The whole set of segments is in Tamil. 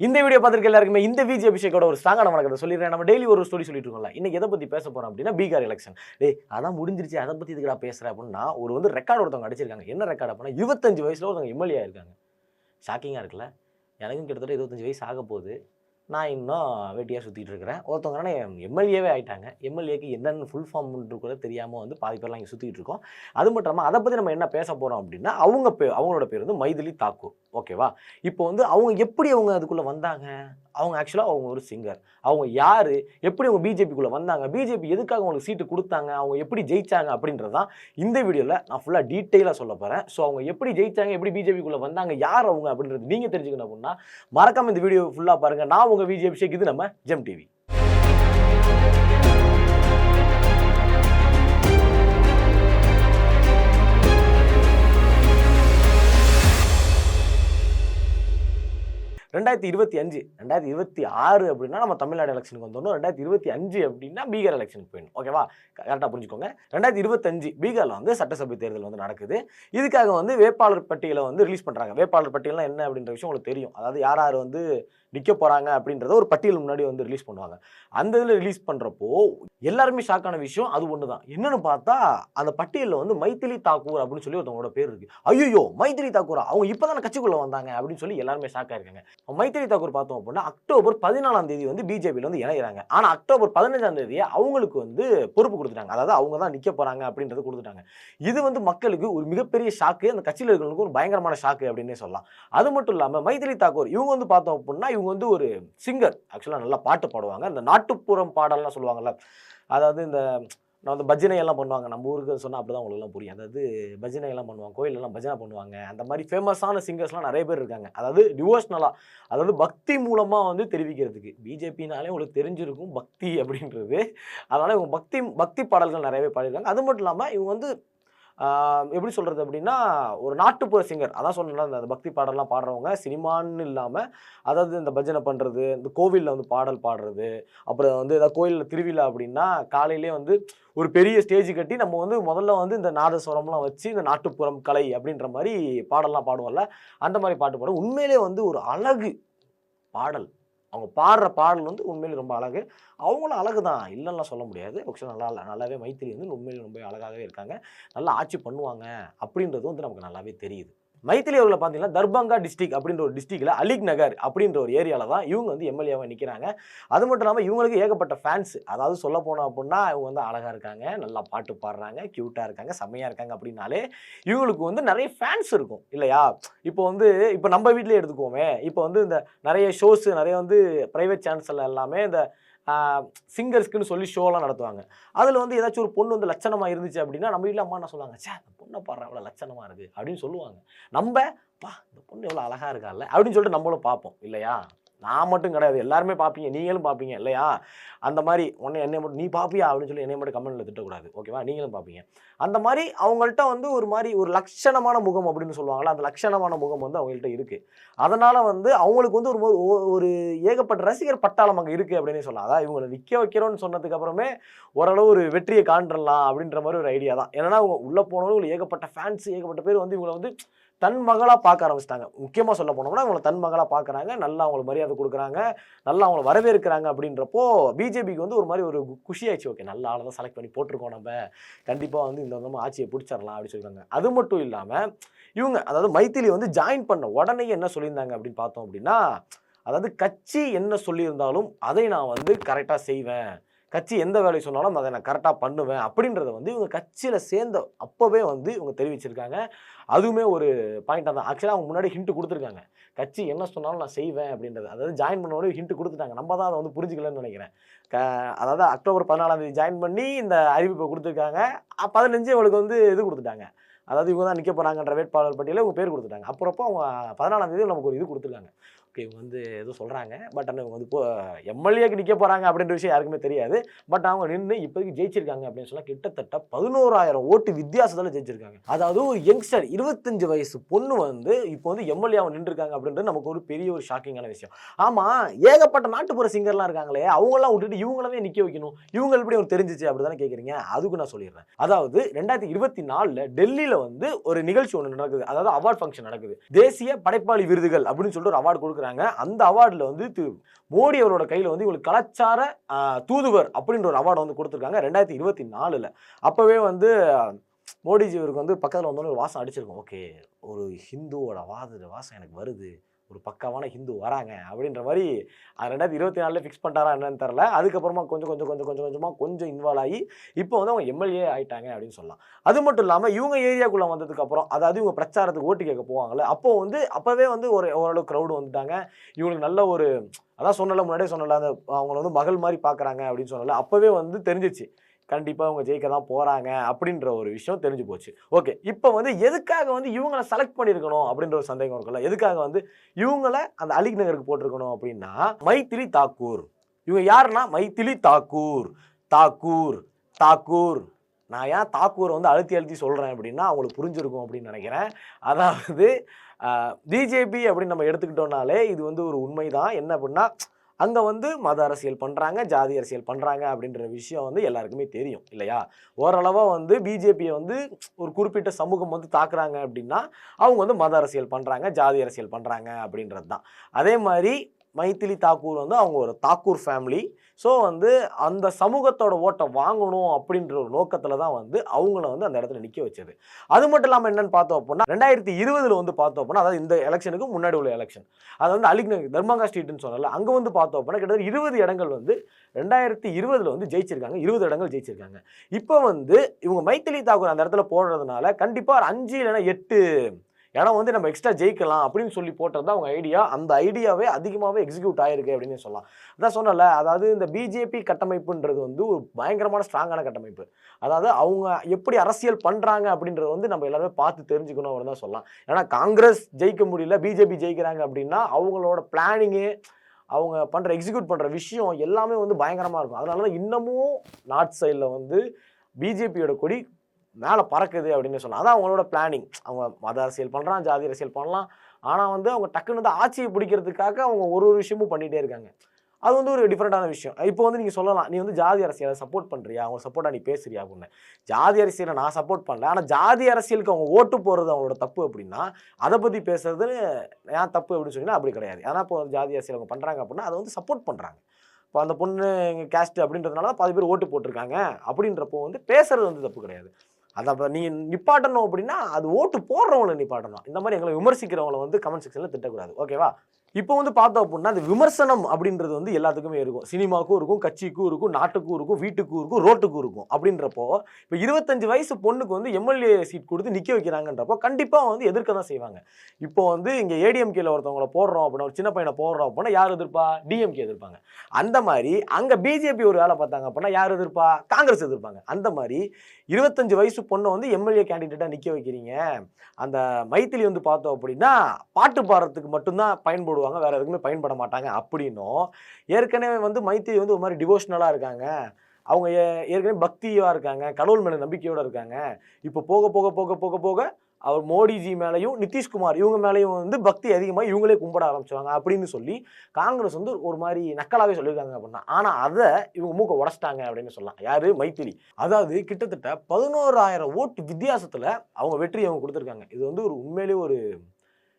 இந்த வீடியோ பார்த்துருக்க எல்லாருக்குமே இந்த விஜய் அபிஷேக்கோட ஒரு ஸ்ட்ராங்கான வணக்கத்தை சொல்லிடுறேன். நம்ம டெய்லி ஒரு ஸ்டோரி சொல்லிட்டு இருக்கோம்ல. இன்னைக்கு எதை பத்தி பேச போறோம் அப்படின்னா பீகார் எலெக்ஷன். அதான் முடிஞ்சிருச்சு, அதை பத்தி இதுக்கு நான் பேசுறேன் அப்படின்னா ஒரு ரெக்கார்டு ஒருத்தவங்க அடிச்சிருக்காங்க. என்ன ரெக்கார்டு அப்படின்னா 25 வயசுல ஒருத்தவங்க எம்எல்ஏ இருக்காங்க. ஷாக்கிங்கா இருக்குல்ல. எனக்கும் கிட்டத்தட்ட 25 வயசு ஆக போகுது. நான் இன்னும் வெட்டியாக சுற்றிட்டு இருக்கிறேன். ஒருத்தவங்க எம்எல்ஏவே ஆகிட்டாங்க. எம்எல்ஏக்கு என்னென்னு ஃபுல் ஃபார்ம் கூட தெரியாமல் பாதி பேர்லாம் இங்கே சுற்றிட்டு இருக்கோம். அது மட்டும் இல்லாமல் அதை பற்றி நம்ம என்ன பேச போகிறோம் அப்படின்னா அவங்களோட பேர் மைதிலி தாக்கூர். ஓகேவா? இப்போ அவங்க எப்படி அதுக்குள்ளே வந்தாங்க? அவங்க ஆக்சுவலாக அவங்க ஒரு சிங்கர். அவங்க யார், எப்படி அவங்க பிஜேபிக்குள்ளே வந்தாங்க, பிஜேபி எதுக்காக அவங்களுக்கு சீட்டு கொடுத்தாங்க, அவங்க எப்படி ஜெயிச்சாங்க அப்படின்றது தான் இந்த வீடியோவில் நான் ஃபுல்லாக டீட்டெயிலாக சொல்ல போகிறேன். ஸோ அவங்க எப்படி ஜெயிச்சாங்க, எப்படி பிஜேபிக்குள்ளே வந்தாங்க, யார் அவங்க அப்படின்றது நீங்கள் தெரிஞ்சுக்கணும் அப்படின்னா மறக்காம இந்த வீடியோ ஃபுல்லாக பாருங்கள். நான் உங்கள் விஜய் அபிஷேக், இது நம்ம ஜெம் டிவி. ரெண்டாயிரத்தி 2026 அப்படின்னா நம்ம தமிழ்நாடு எலெக்ஷனுக்கு வந்தோம். 2025 அப்படின்னா பீகார் எலெக்ஷனுக்கு போயிடணும். ஓகேவா? கரெக்டாக புரிஞ்சுக்கோங்க. 2025 பீகாரில் சட்டசபை தேர்தல் நடக்குது. இதுக்காக வேட்பாளர் பட்டியலை ரிலீஸ் பண்ணுறாங்க. வேட்பாளர் பட்டியல்னா என்ன அப்படின்ற விஷயம் உங்களுக்கு தெரியும். அதாவது யார் யார் நிற்க போகிறாங்க அப்படின்றத ஒரு பட்டியல் முன்னாடி ரிலீஸ் பண்ணுவாங்க. அந்த இதில் ரிலீஸ் பண்ணுறப்போ எல்லாருமே ஷாக்கான விஷயம் அது ஒன்று தான். என்னன்னு பார்த்தா அந்த பட்டியலில் மைதிலி தாக்கூர் அப்படின்னு சொல்லி ஒருத்தவங்களோட பேர் இருக்கு. ஐயோ, மைதிலி தாக்கூரா, அவங்க இப்போ தானே கட்சிக்குள்ளே வந்தாங்க அப்படின்னு சொல்லி எல்லாருமே ஷாக்காக இருக்காங்க. மைதிலி தாக்கூர் பார்த்தோம் அப்படின்னா அக்டோபர் 14ஆம் தேதி பிஜேபியில் இணைகிறாங்க. ஆனால் அக்டோபர் 15ஆம் தேதியே அவங்களுக்கு பொறுப்பு கொடுத்துட்டாங்க. அதாவது அவங்க தான் நிற்க போகிறாங்க அப்படின்றது கொடுத்துட்டாங்க. இது மக்களுக்கு ஒரு மிகப்பெரிய ஷாக்கு, அந்த கட்சியில் இருக்கிறவங்களுக்கு ஒரு பயங்கரமான ஷாக்கு அப்படின்னே சொல்லலாம். அது மட்டும் இல்லாமல் மைதிலி தாக்கூர் இவங்க பார்த்தோம் அப்படின்னா இவங்க ஒரு சிங்கர். ஆக்சுவலாக நல்லா பாட்டு பாடுவாங்க. அந்த நாட்டுப்புறம் பாடல்லாம் சொல்லுவாங்கல்ல, அதாவது இந்த நான் பஜனை எல்லாம் பண்ணுவாங்க. நம்ம ஊருக்கு சொன்னால் அப்படி தான் உங்களுக்குலாம் புரியும். அதாவது பஜனை எல்லாம் பண்ணுவாங்க, கோயிலெல்லாம் பஜனை பண்ணுவாங்க. அந்த மாதிரி ஃபேமஸான சிங்கர்ஸ்லாம் நிறைய பேர் இருக்காங்க. அதாவது டிவோஷனலாக, அதாவது பக்தி மூலமாக தெரிவிக்கிறதுக்கு. பிஜேபினாலே உங்களுக்கு தெரிஞ்சிருக்கும் பக்தி அப்படின்றது. அதனால் இவங்க பக்தி பாடல்கள் நிறையவே பாடியிருக்காங்க. அது மட்டும் இல்லாமல் இவங்க எப்படி சொல்கிறது அப்படின்னா ஒரு நாட்டுப்புற சிங்கர். அதான் சொன்னா அந்த பக்தி பாடலாம் பாடுறவங்க சினிமான்னு இல்லாமல், அதாவது இந்த பஜனை பண்ணுறது, இந்த கோவிலில் பாடல் பாடுறது, அப்புறம் ஏதாவது கோயிலில் திருவிழா அப்படின்னா காலையிலே ஒரு பெரிய ஸ்டேஜ் கட்டி நம்ம முதல்ல இந்த நாதஸ்வரம்லாம் வச்சு இந்த நாட்டுப்புறம் கலை அப்படின்ற மாதிரி பாடலாம் பாடுவோம்ல, அந்த மாதிரி பாட்டு பாடும். உண்மையிலே ஒரு அழகு பாடல். அவங்க பாடுற பாடல் உண்மையிலே ரொம்ப அழகு. அவங்களும் அழகு தான், இல்லைன்னா சொல்ல முடியாது. ஆக்சுவலாக நல்லாவே மைத்திலி உண்மையிலே ரொம்ப அழகாகவே இருக்காங்க. நல்லா ஆட்சி பண்ணுவாங்க அப்படின்றது நமக்கு நல்லாவே தெரியுது. மைத்திலி அவர்களை பார்த்தீங்கன்னா தர்பங்கா டிஸ்ட்ரிக்ட் அப்படின்ற ஒரு டிஸ்ட்ரிக்டில் அலிக் நகர் அப்படின்ற ஒரு ஏரியாவில் தான் இவங்க எம்எல்ஏவாக நிற்கிறாங்க. அது மட்டும் இல்லாமல் இவங்களுக்கு ஏகப்பட்ட ஃபேன்ஸ். அதாவது சொல்ல போனோம் அப்படின்னா இவங்க அழகாக இருக்காங்க, நல்லா பாட்டு பாடுறாங்க, க்யூட்டாக இருக்காங்க, செம்மையாக இருக்காங்க அப்படின்னாலே இவங்களுக்கு நிறைய ஃபேன்ஸ் இருக்கும் இல்லையா? இப்போ நம்ம வீட்டிலே எடுத்துக்குவோமே, இப்போ இந்த நிறைய ஷோஸ், நிறைய ப்ரைவேட் சேனல்ஸ் எல்லாமே இந்த சிங்கர்ஸ்க்குன்னு சொல்லி ஷோலாம் நடத்துவாங்க. அதில் ஏதாச்சும் ஒரு பொண்ணு லட்சணமாக இருந்துச்சு அப்படின்னா நம்ம வீட்டில் அம்மா என்ன சொல்லுவாங்க, சே அந்த பொண்ணை பாடுற அவ்வளோ லட்சணமாக இருக்குது அப்படின்னு சொல்லுவாங்க. பா இந்த பொண்ணு எவ்வளோ அழகாக இருக்கால அப்படின்னு சொல்லிட்டு நம்மளும் பார்ப்போம் இல்லையா? நான் மட்டும் கிடையாது, எல்லாருமே பார்ப்பீங்க, நீங்களும் பார்ப்பீங்க இல்லையா? அந்த மாதிரி என்னை மட்டும் நீ பார்ப்பியா அப்படின்னு சொல்லி என்னை மட்டும் கமெண்ட்டில் திட்டக்கூடாது. ஓகேவா? நீங்களும் பார்ப்பீங்க. அந்த மாதிரி அவங்கள்ட்ட ஒரு மாதிரி ஒரு லட்சணமான முகம் அப்படின்னு சொல்லுவாங்களா, அந்த லட்சணமான முகம் அவங்கள்ட்ட இருக்குது. அதனால் அவங்களுக்கு ஒரு ஏகப்பட்ட ரசிகர் பட்டாளம் அங்கே இருக்குது அப்படின்னு சொல்லலாம். அதான் இவங்களை நிற்க வைக்கிறோன்னு சொன்னதுக்கு அப்புறமே ஓரளவு ஒரு வெற்றியை காண்றலாம் அப்படின்ற மாதிரி ஒரு ஐடியா தான். ஏன்னா அவங்க உள்ளே போனவங்க ஏகப்பட்ட ஃபேன்ஸ், ஏகப்பட்ட பேர் இவங்களை தன் மகளாக பார்க்க ஆரம்பிச்சிட்டாங்க. முக்கியமாக சொல்ல போனோம்னா அவங்கள தன் மகளாக பார்க்குறாங்க, நல்லா அவங்களுக்கு மரியாதை கொடுக்குறாங்க, நல்லா அவங்கள வரவேற்கிறாங்க. அப்படின்றப்போ பிஜேபிக்கு ஒரு மாதிரி ஒரு குஷியாச்சு. ஓகே, நல்ல ஆளை தான் செலக்ட் பண்ணி போட்டிருக்கோம், நம்ம கண்டிப்பாக இந்த ஆட்சியை பிடிச்சிடலாம் அப்படின்னு சொல்லியிருக்காங்க. அது மட்டும் இல்லாமல் இவங்க அதாவது மைத்திலி ஜாயின் பண்ண உடனே என்ன சொல்லியிருந்தாங்க அப்படின்னு பார்த்தோம் அப்படின்னா, அதாவது கட்சி என்ன சொல்லியிருந்தாலும் அதை நான் கரெக்டாக செய்வேன், கட்சி எந்த வேலையை சொன்னாலும் அதை நான் கரெக்டாக பண்ணுவேன் அப்படின்றத இவங்க கட்சியில் சேர்ந்த அப்போவே இவங்க தெரிவிச்சிருக்காங்க. அதுவுமே ஒரு பாயிண்டாக தான். ஆக்சுவலாக அவங்க முன்னாடி ஹிண்ட் கொடுத்துருக்காங்க, கட்சி என்ன சொன்னாலும் நான் செய்வேன் அப்படின்றது. அதாவது ஜாயின் பண்ணோடனே ஹிண்ட் கொடுத்துட்டாங்க. நம்ம தான் அதை புரிஞ்சுக்கலன்னு நினைக்கிறேன். அதாவது அக்டோபர் 14ஆம் தேதி ஜாயின் பண்ணி இந்த அறிவிப்பை கொடுத்துருக்காங்க. 15 அவங்களுக்கு இது கொடுத்துட்டாங்க. அதாவது இவங்க தான் நிற்க போகிறாங்கன்ற வேட்பாளர் பட்டியலில் இவங்க பேர் கொடுத்துட்டாங்க. அப்புறப்போ அவங்க 14ஆம் தேதி நமக்கு ஒரு இது கொடுத்துருக்காங்க. ஓகே, இவங்க எதுவும் சொல்கிறாங்க, பட் ஆனால் இவங்க இப்போ எம்எல்ஏக்கு நிற்க போகிறாங்க அப்படின்ற விஷயம் யாருக்குமே தெரியாது. பட் அவங்க நின்று இப்போதைக்கு ஜெயிச்சிருக்காங்க அப்படின்னு சொன்னால் கிட்டத்தட்ட 11,000 ஓட்டு வித்தியாசத்தில் ஜெயிச்சிருக்காங்க. அதாவது ஒரு யங்ஸ்டர் 25 வயசு பொண்ணு இப்போ எம்எல்ஏவை நின்றுருக்காங்க அப்படின்றது நமக்கு ஒரு பெரிய ஒரு ஷாக்கிங்கான விஷயம். ஆமாம், ஏகப்பட்ட நாட்டுப்புற சிங்கர்லாம் இருக்காங்களே, அவங்களாம் விட்டுட்டு இவங்களவே நிற்க வைக்கணும், இவங்க எப்படி ஒரு தெரிஞ்சிச்சு அப்படி தானே கேட்குறீங்க? அதுக்கு நான் சொல்லிடுறேன். அதாவது 2024 டெல்லியில் ஒரு நிகழ்ச்சி ஒன்று நடக்குது. அதாவது அவார்ட் ஃபங்க்ஷன் நடக்குது. தேசிய படைப்பாளி விருதுகள் அப்படின்னு சொல்லிட்டு ஒரு அவார்டு கொடுக்குறாங்க. கொடுக்குறாங்க. அந்த அவார்டில் வந்து மோடி அவரோட கையில் வந்து இவங்களுக்கு கலாச்சார தூதுவர் அப்படின்ற ஒரு அவார்டு வந்து கொடுத்துருக்காங்க 2024. அப்போவே வந்து மோடிஜி இவருக்கு வந்து பக்கத்தில் வந்தோடனே ஒரு வாசம் அடிச்சிருக்கும். ஓகே, ஒரு ஹிந்துவோட வாசம் எனக்கு வருது, ஒரு பக்காவான ஹிந்து வராங்க அப்படின்ற மாதிரி 2024 ஃபிக்ஸ் பண்ணிட்டாரா என்னன்னு தெரில. அதுக்கப்புறமா கொஞ்சம் இன்வால்வ் ஆகி இப்போ வந்து அவங்க எம்எல்ஏ ஆயிட்டாங்க அப்படின்னு சொல்லலாம். அது மட்டும் இல்லாமல் இவங்க ஏரியாக்குள்ளே வந்ததுக்கப்புறம், அதாவது இவங்க பிரச்சாரத்துக்கு ஓட்டு கேட்க போவாங்கல்ல, அப்போவே வந்து ஓரளவு க்ரௌடு வந்துட்டாங்க. இவங்களுக்கு நல்ல ஒரு அதான் சொன்னல, முன்னாடியே சொன்னல, அந்த அவங்கள வந்து மகள் மாதிரி பார்க்குறாங்க அப்படின்னு சொன்னல, அப்போவே வந்து தெரிஞ்சிச்சு கண்டிப்பாக அவங்க ஜெயிக்க தான் போகிறாங்க அப்படின்ற ஒரு விஷயம் தெரிஞ்சு போச்சு. ஓகே, இப்போ வந்து எதுக்காக வந்து இவங்களை செலக்ட் பண்ணியிருக்கணும் அப்படின்ற ஒரு சந்தேகம் இருக்குல்ல, எதுக்காக வந்து இவங்களை அந்த அலிக் நகருக்கு போட்டிருக்கணும் அப்படின்னா, மைத்திலி தாக்கூர். இவங்க யாருன்னா மைத்திலி தாக்கூர். தாக்கூர் நான் ஏன் தாக்கூரை வந்து அழுத்தி சொல்கிறேன் அப்படின்னா அவங்களுக்கு புரிஞ்சிருக்கும் அப்படின்னு நினைக்கிறேன். அதாவது பிஜேபி அப்படின்னு நம்ம எடுத்துக்கிட்டோம்னாலே இது வந்து ஒரு உண்மைதான். என்ன அப்படின்னா அங்கே வந்து மத அரசியல் பண்ணுறாங்க, ஜாதி அரசியல் பண்ணுறாங்க அப்படின்ற விஷயம் வந்து எல்லாருக்குமே தெரியும் இல்லையா? ஓரளவாக வந்து பிஜேபியை வந்து ஒரு குறிப்பிட்ட சமூகம் வந்து தாக்குறாங்க அப்படின்னா அவங்க வந்து மத அரசியல் பண்ணுறாங்க, ஜாதி அரசியல் பண்ணுறாங்க அப்படின்றது தான். அதே மாதிரி மைத்திலி தாக்கூர் வந்து அவங்க ஒரு தாக்கூர் ஃபேமிலி. ஸோ வந்து அந்த சமூகத்தோட ஓட்டை வாங்கணும் அப்படின்ற ஒரு நோக்கத்தில் தான் வந்து அவங்கள வந்து அந்த இடத்துல நிற்க வச்சது. அது மட்டும் இல்லாமல் என்னென்னு பார்த்தோம் அப்படின்னா 2020 வந்து பார்த்தோம் அப்படின்னா, அதாவது இந்த எலெக்ஷனுக்கு முன்னாடி உள்ள எலெக்ஷன், அது வந்து அலிக் நகர் தர்மங்கா ஸ்ட்ரீட்னு சொன்னல, அங்கே வந்து பார்த்தோம் அப்படின்னா கிட்டத்தட்ட 20 இடங்கள் வந்து 2020 வந்து ஜெயிச்சிருக்காங்க. 20 இடங்கள் ஜெயிச்சிருக்காங்க. இப்போ வந்து இவங்க மைத்திலி தாக்கூர் அந்த இடத்துல போடுறதுனால கண்டிப்பாக 5 இல்லைன்னா 8 இடம் வந்து நம்ம எக்ஸ்ட்ரா ஜெயிக்கலாம் அப்படின்னு சொல்லி போட்டது தான் அவங்க ஐடியா. அந்த ஐடியாவே அதிகமாகவே எக்ஸிக்யூட் ஆகிருக்கு அப்படின்னு சொல்லலாம். அதான் சொன்னல, அதாவது இந்த பிஜேபி கட்டமைப்புன்றது வந்து ஒரு பயங்கரமான ஸ்ட்ராங்கான கட்டமைப்பு. அதாவது அவங்க எப்படி அரசியல் பண்ணுறாங்க அப்படின்றது வந்து நம்ம எல்லாருமே பார்த்து தெரிஞ்சுக்கணும் அப்படின்னு தான் சொல்லலாம். ஏன்னா காங்கிரஸ் ஜெயிக்க முடியல, பிஜேபி ஜெயிக்கிறாங்க அப்படின்னா அவங்களோட பிளானிங்கு, அவங்க பண்ணுற எக்ஸிக்யூட் பண்ணுற விஷயம் எல்லாமே வந்து பயங்கரமாக இருக்கும். அதனால தான் இன்னமும் நார்த் சைடில் வந்து பிஜேபியோட கொடி மேலே பறக்குது அப்படின்னு சொல்லலாம். அதான் அவங்களோட பிளானிங். அவங்க மத அரசியல் பண்ணுறான், ஜாதி அரசியல் பண்ணலாம். ஆனால் வந்து அவங்க டக்குன்னு வந்து ஆட்சியை பிடிக்கிறதுக்காக அவங்க ஒரு விஷயமும் பண்ணிகிட்டே இருக்காங்க. அது வந்து ஒரு டிஃப்ரெண்டான விஷயம். இப்போ வந்து நீங்கள் சொல்லலாம், நீ வந்து ஜாதி அரசியலை சப்போர்ட் பண்ணுறியா, அவங்க சப்போர்ட்டாக நீ பேசுறியா அப்படின்னு. ஜாதி அரசியலை நான் சப்போர்ட் பண்ணல, ஆனால் ஜாதி அரசியலுக்கு அவங்க ஓட்டு போகிறது அவங்களோட தப்பு அப்படின்னா அதை பற்றி பேசுறது ஏன் தப்பு அப்படின்னு சொன்னீங்கன்னா அப்படி கிடையாது. ஏன்னா இப்போ ஜாதி அரசியல் அவங்க பண்ணுறாங்க அப்படின்னா அதை வந்து சப்போர்ட் பண்ணுறாங்க. இப்போ அந்த பொண்ணு எங்கள் கேஸ்ட் அப்படின்றதுனால தான் 10 பேர் ஓட்டு போட்டிருக்காங்க அப்படின்றப்போ வந்து பேசுறது வந்து தப்பு கிடையாது. அதை அப்போ நீங்கள் நிப்பாட்டணும் அப்படின்னா அது ஓட்டு போடுறவங்களை நிப்பாட்டணும். இந்த மாதிரி எங்களை விமர்சிக்கிறவங்களை வந்து கமெண்ட் செக்ஷனில் திட்டக்கூடாது. ஓகேவா? இப்போ வந்து பார்த்தோம் அப்படின்னா அந்த விமர்சனம் அப்படின்றது வந்து எல்லாத்துக்குமே இருக்கும். சினிமாவுக்கும் இருக்கும், கட்சிக்கும் இருக்கும், நாட்டுக்கும் இருக்கும், வீட்டுக்கும் இருக்கும், ரோட்டுக்கும் இருக்கும். அப்படின்றப்போ இப்போ 25 வயசு பொண்ணுக்கு வந்து எம்எல்ஏ சீட் கொடுத்து நிற்க வைக்கிறாங்கன்றப்போ கண்டிப்பாக வந்து எதிர்க்க தான் செய்வாங்க. இப்போ வந்து இங்கே ஏடிஎம்கேல ஒருத்தவங்களை போடுறோம் அப்படின்னா, ஒரு சின்ன பையனை போடுறோம் அப்படின்னா யார் எதிர்ப்பா? டிஎம்கே எதிர்ப்பாங்க. அந்த மாதிரி அங்கே பிஜேபி ஒரு வேலை பார்த்தாங்க அப்படின்னா யார் எதிர்ப்பா? காங்கிரஸ் எதிர்ப்பாங்க. அந்த மாதிரி 25 வயசு பொண்ணை வந்து எம்எல்ஏ கேண்டிடேட்டாக நிற்க வைக்கிறீங்க. அந்த மைத்திலி வந்து பார்த்தோம் அப்படின்னா பாட்டு பாடுறதுக்கு மட்டும்தான் பயன்படுவாங்க, வேற எதுக்குமே பயன்பட மாட்டாங்க அப்படின்னும். ஏற்கனவே வந்து மைத்திலி வந்து ஒரு மாதிரி டிவோஷனலாக இருக்காங்க, அவங்க ஏற்கனவே பக்தியாக இருக்காங்க, கடவுள் மேலே நம்பிக்கையோடு இருக்காங்க. இப்போ போக போக போக போக போக அவர் மோடிஜி மேலேயும் நிதிஷ்குமார் இவங்க மேலேயும் வந்து பக்தி அதிகமாக இவங்களே கும்பிட ஆரம்பிச்சுவாங்க அப்படின்னு சொல்லி காங்கிரஸ் வந்து ஒரு மாதிரி நக்கலாகவே சொல்லியிருக்காங்க அப்படின்னா. ஆனால் அதை இவங்க மூக்க உடச்சிட்டாங்க அப்படின்னு சொல்லலாம். யார்? மைத்திலி. அதாவது கிட்டத்தட்ட 11,000 ஓட்டு வித்தியாசத்தில் அவங்க வெற்றி அவங்க கொடுத்துருக்காங்க. இது வந்து ஒரு உண்மையிலேயே ஒரு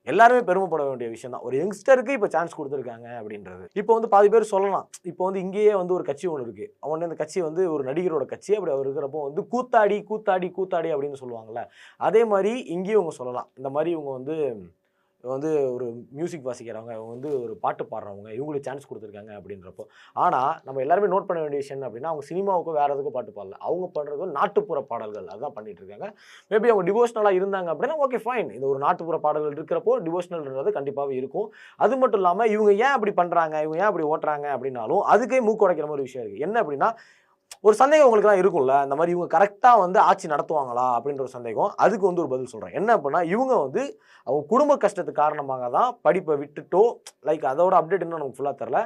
எல்லாருமே பெருமைப்பட வேண்டிய விஷயம் தான். ஒரு யங்ஸ்டருக்கு இப்போ சான்ஸ் கொடுத்துருக்காங்க அப்படின்றது. இப்போ வந்து பாதி பேர் சொல்லலாம், இப்போ வந்து இங்கேயே வந்து ஒரு கட்சி ஒன்று இருக்குது, அவன் அந்த கட்சி வந்து ஒரு நடிகரோட கட்சி, அப்படி அவர் இருக்கிறப்போ வந்து கூத்தாடி கூத்தாடி கூத்தாடி அப்படின்னு சொல்லுவாங்கள்ல, அதே மாதிரி இங்கேயும் இவங்க சொல்லலாம். இந்த மாதிரி இவங்க வந்து ஒரு மியூசிக் வாசிக்கிறவங்க, இவங்க வந்து ஒரு பாட்டு பாடுறவங்க, இவங்களுக்கு சான்ஸ் கொடுத்துருக்காங்க அப்படின்றப்போ. ஆனால் நம்ம எல்லாருமே நோட் பண்ண வேண்டிய விஷயம் அப்படின்னா அவங்க சினிமாவுக்கும் வேறு எதுக்கும் பாட்டு பாடல, அவங்க பண்ணுறது நாட்டுப்புற பாடல்கள் அதுதான் பண்ணிட்டு இருக்காங்க. மேபி அவங்க டிவோஷனலாக இருந்தாங்க அப்படின்னா ஓகே ஃபைன், இது ஒரு நாட்டுப்புற பாடல்கள் இருக்கிறப்போ டிவோஷனல்ன்றது கண்டிப்பாகவே இருக்கும். அது மட்டும் இல்லாமல் இவங்க ஏன் அப்படி பண்ணுறாங்க, இவங்க ஏன் அப்படி ஓட்டுறாங்க அப்படின்னாலும் அதுக்கே மூக்கு உடைக்கிற மாதிரி விஷயம் இருக்குது. என்ன அப்படின்னா ஒரு சந்தேகம் உங்களுக்கு தான் இருக்கும்ல, இந்த மாதிரி இவங்க கரெக்டாக வந்து ஆட்சி நடத்துவாங்களா அப்படின்ற ஒரு சந்தேகம். அதுக்கு வந்து ஒரு பதில் சொல்கிறேன். என்ன அப்படின்னா இவங்க வந்து அவங்க குடும்ப கஷ்டத்துக்கு காரணமாக தான் படிப்பை விட்டுட்டோ, லைக் அதோட அப்டேட் இன்னும் நமக்கு ஃபுல்லாக தெரில,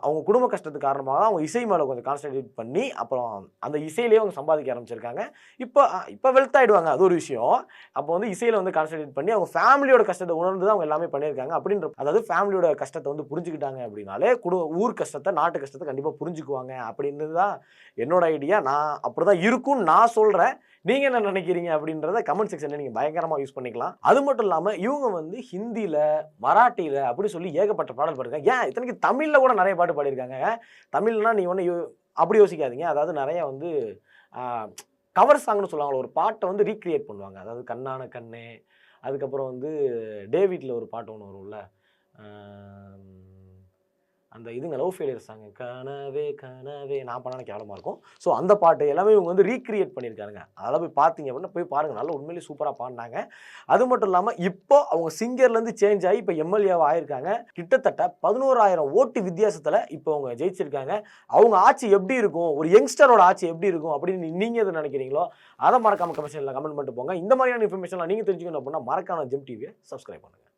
அவங்க குடும்ப கஷ்டத்துக்கு காரணமாக தான் அவங்க இசை மேலே கொஞ்சம் கான்சன்ட்ரேட் பண்ணி அப்புறம் அந்த இசையிலேயே அவங்க சம்பாதிக்க ஆரம்பிச்சிருக்காங்க. இப்போ வெல்த் ஆகிடுவாங்க, அது ஒரு விஷயம். அப்போ வந்து இசையில் வந்து கான்சன்ட்ரேட் பண்ணி அவங்க ஃபேமிலியோட கஷ்டத்தை உணர்ந்து தான் அவங்க எல்லாமே பண்ணியிருக்காங்க அப்படின்ற, அதாவது ஃபேமிலியோட கஷ்டத்தை வந்து புரிஞ்சுக்கிட்டாங்க அப்படின்னாலே ஊர் கஷ்டத்தை, நாட்டு கஷ்டத்தை கண்டிப்பாக புரிஞ்சுக்குவாங்க அப்படின்றது தான் என்னோட ஐடியா. நான் அப்படி தான் இருக்கும்னு நான் சொல்கிறேன். நீங்கள் என்ன நினைக்கிறீங்க அப்படின்றத கமெண்ட் செக்ஷனில் நீங்கள் பயங்கரமாக யூஸ் பண்ணிக்கலாம். அது மட்டும் இல்லாமல் இவங்க வந்து ஹிந்தியில், மராட்டியில் அப்படி சொல்லி ஏகப்பட்ட பாடல் பாடிருக்காங்க. ஏன் இத்தனைக்கு தமிழில் கூட நிறைய பாட்டு பாடியிருக்காங்க. தமிழ்னா நீ ஒன்று அப்படி யோசிக்காதீங்க. அதாவது நிறைய வந்து கவர் சாங்னு சொல்லுவாங்க. ஒரு பாட்டை வந்து ரீக்ரியேட் பண்ணுவாங்க. அதாவது கண்ணான கண்ணே, அதுக்கப்புறம் வந்து டேவிட்ல ஒரு பாட்டு ஒன்று வரும்ல, அந்த இதுங்க லவ் ஃபெயிலியர் சாங் கனவே கனவே நான் பண்ணானே கேவலமாக இருக்கும். ஸோ அந்த பாட்டு எல்லாமே இவங்க வந்து ரீக்ரியேட் பண்ணியிருக்காங்க. அதெல்லாம் போய் பார்த்தீங்க அப்படின்னா போய் பாருங்கள். நல்லா உண்மையிலேயே சூப்பராக பாடினாங்க. அது மட்டும் இல்லாமல் இப்போ அவங்க சிங்கர்லேருந்து சேஞ்ச் ஆகி இப்போ எம்எல்ஏவாக ஆயிருக்காங்க. கிட்டத்தட்ட 11,000 ஓட்டு வித்தியாசத்தில் இப்போ அவங்க ஜெயிச்சிருக்காங்க. அவங்க ஆட்சி எப்படி இருக்கும், ஒரு யங்ஸ்டரோட ஆட்சி எப்படி இருக்கும் அப்படின்னு நீங்கள் எது நினைக்கிறீங்களோ அதை மறக்காம கமெண்ட் பண்ணிட்டு போங்க. இந்த மாதிரியான இன்ஃபர்மேஷன்லாம் நீங்கள் தெரிஞ்சுக்கணும் அப்படின்னா மறக்காம ஜெம் டிவியை சப்ஸ்கிரைப் பண்ணுங்கள்.